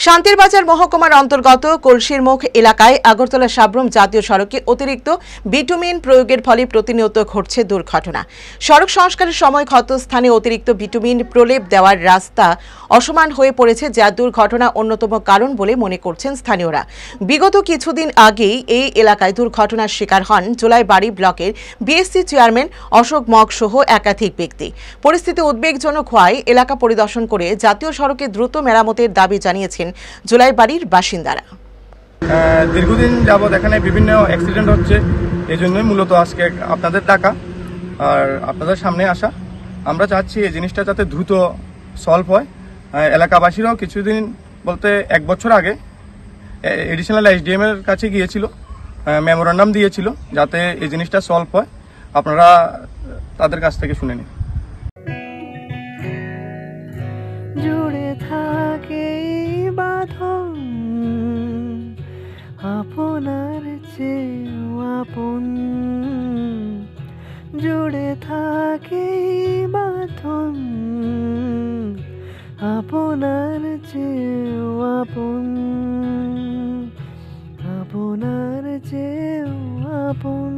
শান্তিরবাজার মহকুমার অন্তর্গত কলসিরমুখ এলাকায় আগরতলা সাব্রুম জাতীয় সড়কে অতিরিক্ত বিটুমিন প্রয়োগের ফলে প্রতিনিয়ত ঘটছে দুর্ঘটনা। সড়ক সংস্কারের সময় ক্ষতস্থানে অতিরিক্ত বিটুমিন প্রলেপ দেওয়ার রাস্তা অসমান হয়ে পড়েছে, যা দুর্ঘটনা অন্যতম কারণ বলে মনে করছেন স্থানীয়রা। বিগত কিছুদিন আগেই এই এলাকায় দুর্ঘটনার শিকার হন জোলাইবাড়ি ব্লকের বিএসসি চেয়ারম্যান অশোক মগ সহ একাধিক ব্যক্তি। পরিস্থিতি উদ্বেগজনক হওয়ায় এলাকা পরিদর্শন করে জাতীয় সড়কে দ্রুত মেরামতের দাবি জানিয়েছেন জোলাইবাড়ির বাসিন্দারা। দীর্ঘদিন যাবৎ এখানে বিভিন্ন অ্যাক্সিডেন্ট হচ্ছে, এই জন্যই মূলত আজকে আপনাদের ডাকা আর আপনাদের সামনে আসা। আমরা চাচ্ছি এই জিনিসটা যাতে দ্রুত সলভ হয়। এলাকাবাসীরাও কিছুদিন বলতে 1 বছর আগে এডিশনাল এসডিএম এর কাছে গিয়েছিল, মেমোরান্ডাম দিয়েছিল যাতে এই জিনিসটা সলভ হয়। আপনারা তাদের কাছ থেকে শুনে নিন। জুড়ে থাকে বাঁধন আপনার চেয়েও আপন, জুড়ে থাকে বাঁধন আপনার চেয়েও আপন, আপনার চেয়েও আপন।